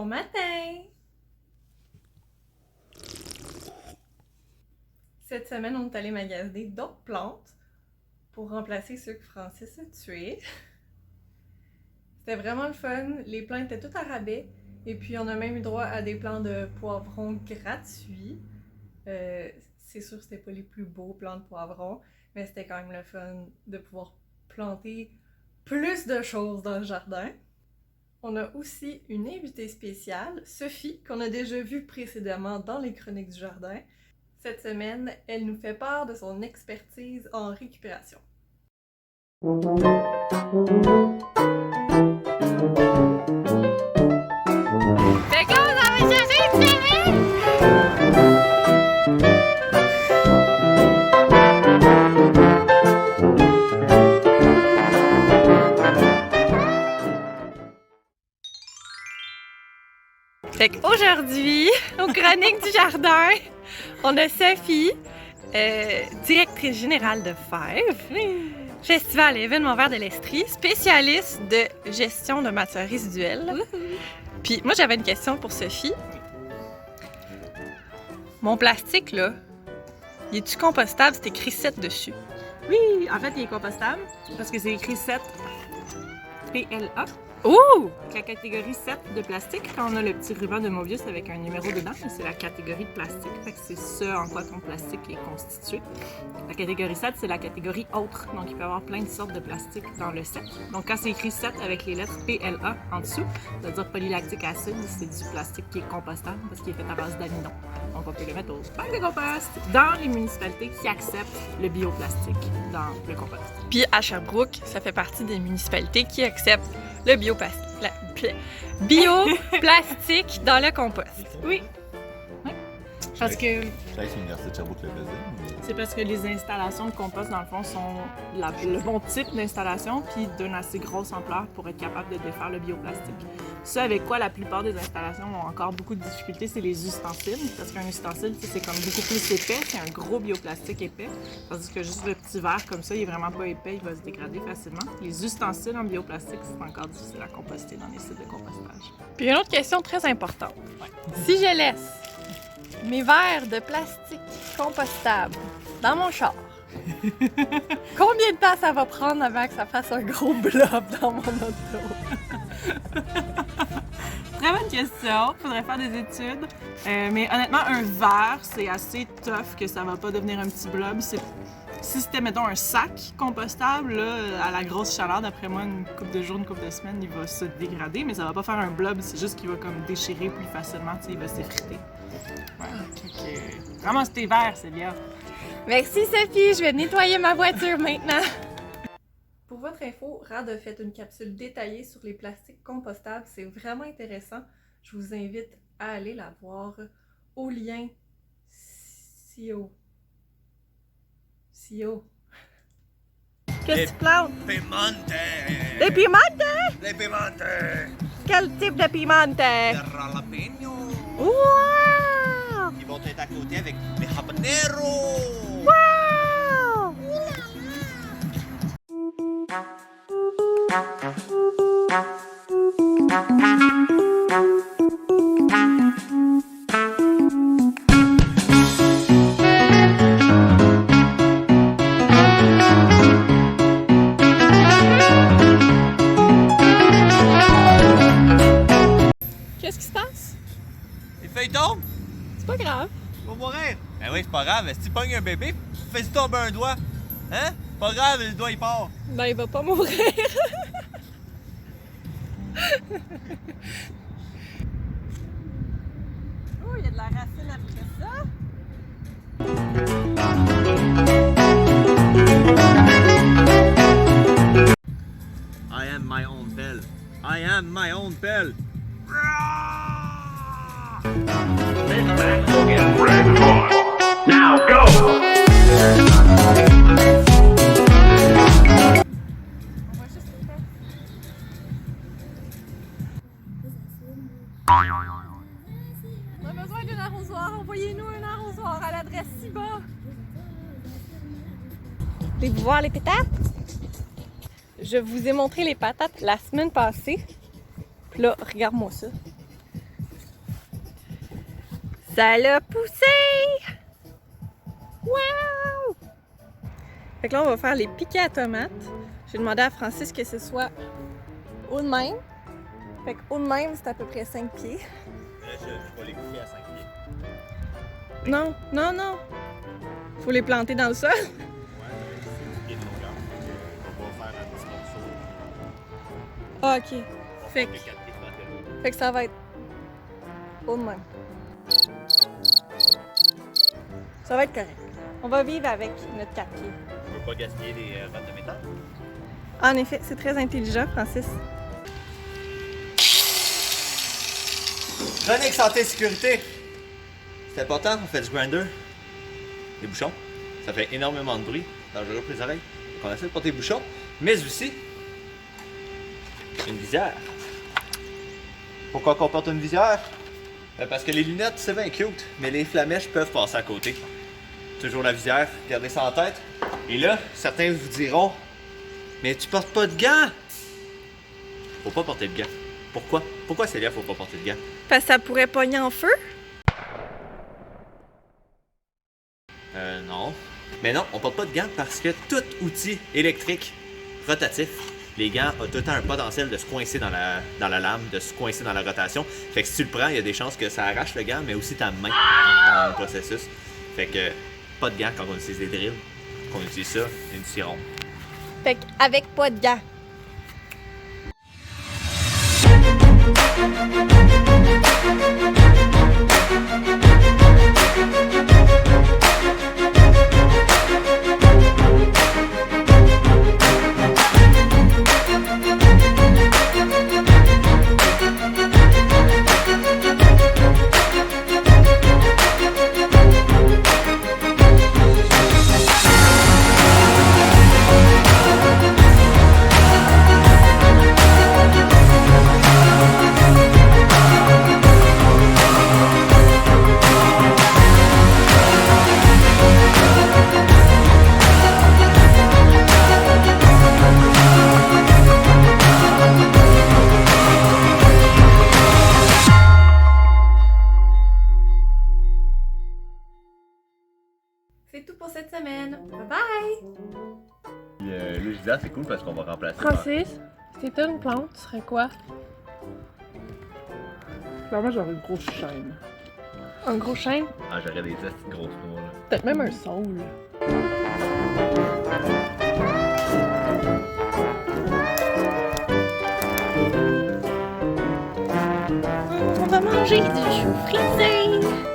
Bon matin! Cette semaine, on est allé magasiner d'autres plantes pour remplacer ceux que Francis a tués. C'était vraiment le fun, les plants étaient tout à rabais et puis on a même eu droit à des plants de poivrons gratuits. C'est sûr que c'était pas les plus beaux plants de poivrons, mais c'était quand même le fun de pouvoir planter plus de choses dans le jardin. On a aussi une invitée spéciale, Sophie, qu'on a déjà vue précédemment dans les Chroniques du Jardin. Cette semaine, elle nous fait part de son expertise en récupération. Fait que là, on va chercher une série! Fait qu'aujourd'hui, aux Chroniques du Jardin, on a Sophie, directrice générale de Fèves, Festival et événement vert de l'Estrie, spécialiste de gestion de matières résiduelles. Puis moi, j'avais une question pour Sophie. Mon plastique, là, il est-tu compostable? C'est écrit 7 dessus. Oui, en fait, il est compostable parce que c'est écrit 7 PLA. Ouh! La catégorie 7 de plastique, quand on a le petit ruban de Mobius avec un numéro dedans, c'est la catégorie de plastique. Fait que c'est ce en quoi ton plastique est constitué. La catégorie 7, c'est la catégorie autre. Donc, il peut y avoir plein de sortes de plastique dans le 7. Donc, quand c'est écrit 7 avec les lettres PLA en dessous, ça veut dire polylactique acide, c'est du plastique qui est compostable parce qu'il est fait à base d'amidon. Donc, on peut le mettre au bac de compost dans les municipalités qui acceptent le bioplastique dans le compost. Puis à Sherbrooke, ça fait partie des municipalités qui acceptent le bioplastique dans le compost. Oui. Parce que Je sais que l'Université de Sherbrooke le faisait. c'est parce que les installations de compost, dans le fond, sont le bon type d'installation puis d'une assez grosse ampleur pour être capable de défaire le bioplastique. Ce avec quoi la plupart des installations ont encore beaucoup de difficultés, c'est les ustensiles. Parce qu'un ustensile, c'est comme beaucoup plus épais, c'est un gros bioplastique épais. Tandis que juste le petit verre comme ça, il est vraiment pas épais, il va se dégrader facilement. Les ustensiles en bioplastique, c'est encore difficile à composter dans les sites de compostage. Puis une autre question très importante. Si je laisse mes verres de plastique compostables dans mon char, combien de temps ça va prendre avant que ça fasse un gros blob dans mon auto? Très bonne question. Faudrait faire des études. Mais honnêtement, un verre, c'est assez tough que ça va pas devenir un petit blob. Si c'était, mettons, un sac compostable, là, à la grosse chaleur, d'après moi, une couple de jours, une couple de semaines, il va se dégrader, mais ça va pas faire un blob, c'est juste qu'il va comme déchirer plus facilement, tu sais, il va s'effriter. Ouais. Ramasse tes verres, c'est bien. Merci Sophie, je vais nettoyer ma voiture maintenant. Pour votre info, RAD a fait une capsule détaillée sur les plastiques compostables. C'est vraiment intéressant. Je vous invite à aller la voir au lien CIO. Qu'est-ce que tu plantes? Piemonte! Des pimentes? Les piemonte! Quel type de pimente? Les jalapeno! Wow! Ils vont être à côté avec les habaneros! Wow! Qu'est-ce qui se passe? Les feuilles tombent? C'est pas grave. Tu vas mourir! Ben oui, c'est pas grave, mais si tu pognes un bébé, fais-y tomber un doigt. Hein? Pas grave, le doigt il part. Ben, il va pas mourir. Oh, il y a de la racine après ça. I am my own bell. I am my own bell. Big Mac will get red hot. Now go! On va juste le faire. On a besoin d'un arrosoir. Envoyez-nous un arrosoir à l'adresse ci-bas. Voulez-vous voir les pétates? Je vous ai montré les patates la semaine passée. Puis là, regarde-moi ça. Ça l'a poussé! Wow! Fait que là, on va faire les piquets à tomates. J'ai demandé à Francis que ce soit haut de même. Fait que haut de même, c'est à peu près 5 pieds. Là, je vais les couper à 5 pieds. Non, non, non! Faut les planter dans le sol. Ouais, c'est 10 pieds de longueur. On va faire un petit morceau. Ah, ok. On va Fait faire que- les 4 pieds de planter. Fait que ça va être haut de même. Ça va être correct. On va vivre avec notre 4 pieds. On veut pas gaspiller des vannes de métal. En effet, c'est très intelligent, Francis. Chronique santé sécurité. C'est important, on fait du grinder. Des bouchons. Ça fait énormément de bruit. Dangereux pour les oreilles. Donc on essaie de porter des bouchons. Mais aussi, une visière. Pourquoi qu'on porte une visière? Parce que les lunettes, c'est bien cute, mais les flamèches peuvent passer à côté. Toujours la visière, gardez ça en tête. Et là, certains vous diront, mais tu portes pas de gants! Faut pas porter de gants. Pourquoi? Pourquoi Célia, faut pas porter de gants? Parce que ça pourrait pogner en feu. Non. Mais non, on porte pas de gants parce que tout outil électrique rotatif, les gants ont tout le temps un potentiel de se coincer dans la lame, de se coincer dans la rotation. Fait que si tu le prends, il y a des chances que ça arrache le gant, mais aussi ta main dans le processus. Fait que pas de gants quand on utilise des drills. Quand on utilise ça, une ciron. Fait qu'avec pas de gants. C'est tout pour cette semaine. Bye bye! Puis là, je disais, c'est cool parce qu'on va remplacer. par- Francis, si t'étais une plante, tu serais quoi? Clairement, j'aurais une grosse chaîne. Un gros chêne? Ah, j'aurais des petites grosses noix, là. Peut-être même un saule. On va manger du chou frisé!